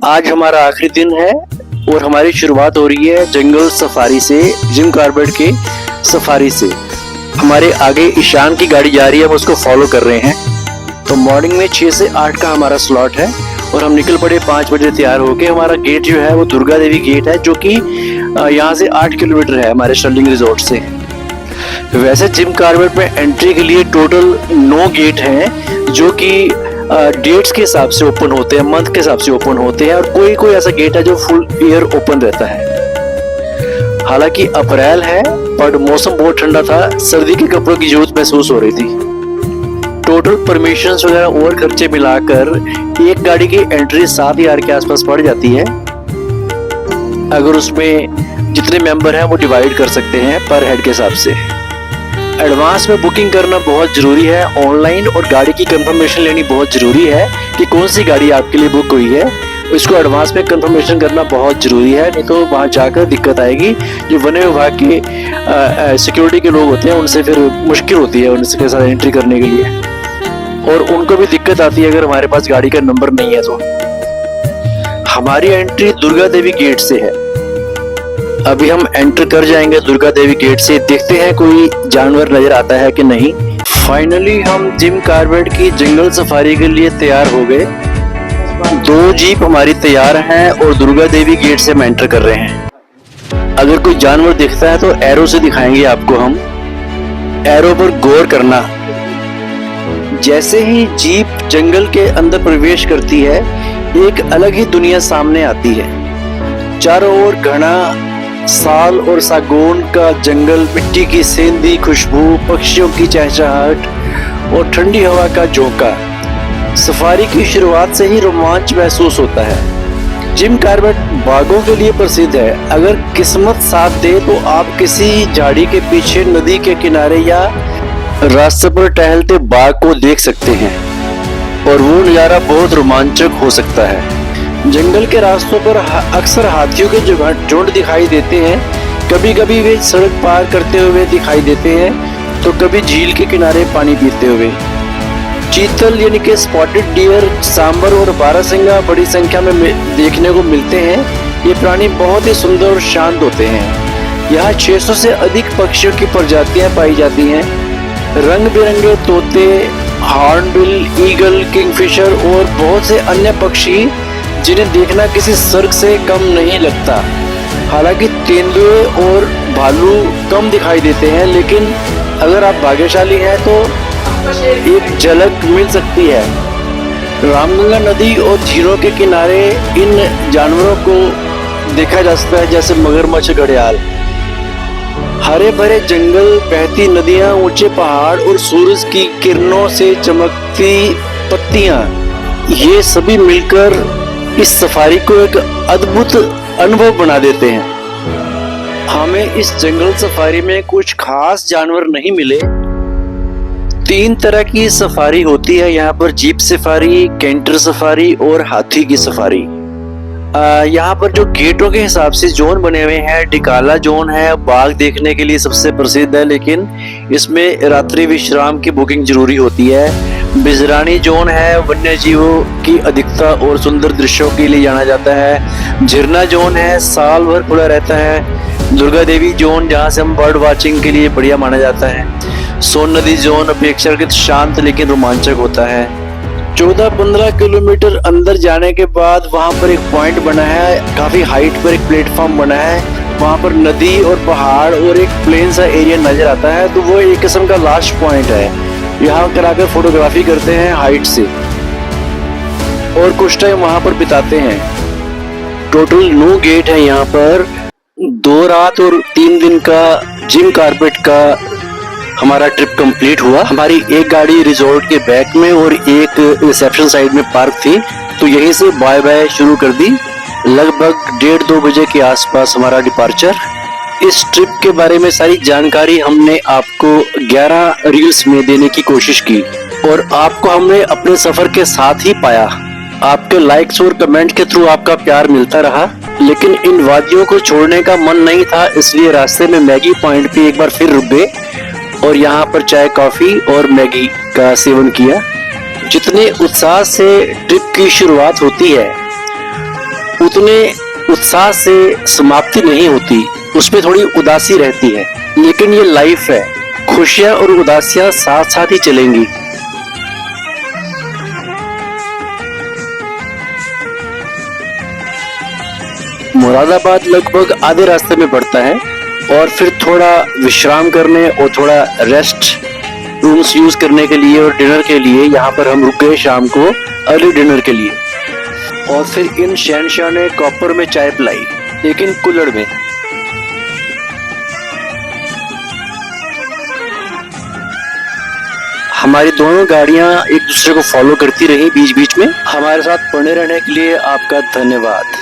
आज हमारा आखिरी दिन है और हमारी शुरुआत हो रही है जंगल सफारी से, जिम कॉर्बेट के सफारी से। हमारे आगे ईशान की गाड़ी जा रही है, हम उसको फॉलो कर रहे हैं। तो मॉर्निंग में 6 से 8 का हमारा स्लॉट है और हम निकल पड़े 5 बजे तैयार होके। हमारा गेट जो है वो दुर्गा देवी गेट है, जो कि यहाँ से 8 किलोमीटर है हमारे स्टर्लिंग रिजॉर्ट से। वैसे जिम कॉर्बेट में एंट्री के लिए टोटल 9 गेट हैं, जो कि डेट्स के हिसाब से ओपन होते हैं, मंथ के हिसाब से ओपन होते हैं, और कोई कोई ऐसा गेट है जो फुल ईयर ओपन रहता है। हालांकि अप्रैल है पर मौसम बहुत ठंडा था, सर्दी के कपड़ों की जरूरत महसूस हो रही थी। टोटल परमिशन वगैरह और खर्चे मिलाकर एक गाड़ी की एंट्री 7,000 के आसपास पड़ जाती है। अगर उसमें जितने मेंबर हैं वो डिवाइड कर सकते हैं पर हेड के हिसाब से। एडवांस में बुकिंग करना बहुत जरूरी है ऑनलाइन, और गाड़ी की कंफर्मेशन लेनी बहुत जरूरी है कि कौन सी गाड़ी आपके लिए बुक हुई है। इसको एडवांस में कंफर्मेशन करना बहुत जरूरी है, नहीं तो वहाँ जाकर दिक्कत आएगी। जो वन विभाग के सिक्योरिटी के लोग होते हैं उनसे फिर मुश्किल होती है उनके साथ एंट्री करने के लिए, और उनको भी दिक्कत आती है अगर हमारे पास गाड़ी का नंबर नहीं है तो। हमारी एंट्री दुर्गा देवी गेट से है। अभी हम एंटर कर जाएंगे दुर्गा देवी गेट से, देखते हैं कोई जानवर नजर आता है कि नहीं। फाइनली हम जिम कॉर्बेट की जंगल सफारी के लिए तैयार हो गए। 2 जीप हमारी तैयार हैं और दुर्गा देवी गेट से हम एंटर कर रहे हैं। अगर कोई जानवर दिखता है तो एरो से दिखाएंगे आपको हम। एरो पर गौर करना। जैसे ही जीप जंगल के अंदर प्रवेश करती है, एक अलग ही दुनिया सामने आती है। चारों ओर घना साल और सागौन का जंगल, मिट्टी की सेंधी खुशबू, पक्षियों की चहचहाहट और ठंडी हवा का झोंका। सफारी की शुरुआत से ही रोमांच महसूस होता है। जिम कॉर्बेट बागों के लिए प्रसिद्ध है। अगर किस्मत साथ दे तो आप किसी झाड़ी के पीछे, नदी के किनारे या रास्ते पर टहलते बाघ को देख सकते हैं, और वो नज़ारा बहुत रोमांचक हो सकता है। जंगल के रास्तों पर अक्सर हाथियों के झुंड दिखाई देते हैं। कभी कभी वे सड़क पार करते हुए दिखाई देते हैं, तो कभी झील के किनारे पानी पीते हुए। चीतल यानी कि स्पॉटेड डियर, सांबर और बारहसिंगा बड़ी संख्या में देखने को मिलते हैं। ये प्राणी बहुत ही सुंदर और शांत होते हैं। यहाँ 600 से अधिक पक्षियों की प्रजातियां पाई जाती हैं। रंग बिरंगे तोते, हॉर्नबिल, ईगल, किंगफिशर और बहुत से अन्य पक्षी जिन्हें देखना किसी स्वर्ग से कम नहीं लगता। हालांकि तेंदुए और भालू कम दिखाई देते हैं, लेकिन अगर आप भाग्यशाली हैं तो एक झलक मिल सकती है। रामगंगा नदी और झीलों के किनारे इन जानवरों को देखा जा सकता है, जैसे मगरमच्छ, घड़ियाल। हरे भरे जंगल, बहती नदियां, ऊंचे पहाड़ और सूरज की किरणों से चमकती पत्तियां, ये सभी मिलकर इस सफारी को एक अद्भुत अनुभव बना देते हैं। हमें इस जंगल सफारी में कुछ खास जानवर नहीं मिले। 3 तरह की सफारी होती है यहाँ पर: जीप सफारी, कैंटर सफारी और हाथी की सफारी। यहाँ पर जो गेटों के हिसाब से जोन बने हुए हैं, डिकाला जोन है, बाघ देखने के लिए सबसे प्रसिद्ध है, लेकिन इसमें रात्रि विश्राम की बुकिंग जरूरी होती है। बिजरानी जोन है, वन्य जीवों की अधिकता और सुंदर दृश्यों के लिए जाना जाता है। झरना जोन है, साल भर खुला रहता है। दुर्गा देवी जोन, जहाँ से हम बर्ड वाचिंग के लिए बढ़िया माना जाता है। सोन नदी जोन अपेक्षाकृत शांत लेकिन रोमांचक होता है। 14-15 किलोमीटर अंदर जाने के बाद वहाँ पर एक पॉइंट बना है, काफी हाइट पर एक प्लेटफॉर्म बना है। वहाँ पर नदी और पहाड़ और एक प्लेन सा एरिया नजर आता है, तो वो एक किस्म का लास्ट पॉइंट है। यहाँ कराकर फोटोग्राफी करते हैं हाइट से और कुछ टाइम वहाँ पर बिताते हैं। टोटल 9 गेट है यहाँ पर। 2 रात और 3 दिन का जिम कॉर्बेट का हमारा ट्रिप कंप्लीट हुआ। हमारी एक गाड़ी रिजॉर्ट के बैक में और एक रिसेप्शन साइड में पार्क थी, तो यहीं से बाय बाय शुरू कर दी। लगभग 1:30-2 बजे के आसपास हमारा डिपार्चर। इस ट्रिप के बारे में सारी जानकारी हमने आपको 11 रील्स में देने की कोशिश की, और आपको हमने अपने सफर के साथ ही पाया। आपके लाइक्स और कमेंट के थ्रू आपका प्यार मिलता रहा, लेकिन इन वादियों को छोड़ने का मन नहीं था, इसलिए रास्ते में मैगी पॉइंट पे एक बार फिर रुक गए और यहाँ पर चाय, कॉफी और मैगी का सेवन किया। जितने उत्साह से ट्रिप की शुरुआत होती है, उतने उत्साह से समाप्ति नहीं होती, उसमें थोड़ी उदासी रहती है, लेकिन ये लाइफ है, खुशियां और उदासियां साथ साथ ही चलेंगी। मुरादाबाद लगभग आधे रास्ते में पड़ता है और फिर थोड़ा विश्राम करने और थोड़ा रेस्ट रूम्स यूज करने के लिए और डिनर के लिए यहाँ पर हम रुक गए शाम को अर्ली डिनर के लिए। और फिर इन शहनशाह ने कॉपर में चाय पिलाई, लेकिन कुल्हड़ में। हमारी दोनों गाड़ियां एक दूसरे को फॉलो करती रही बीच बीच में। हमारे साथ बने रहने के लिए आपका धन्यवाद।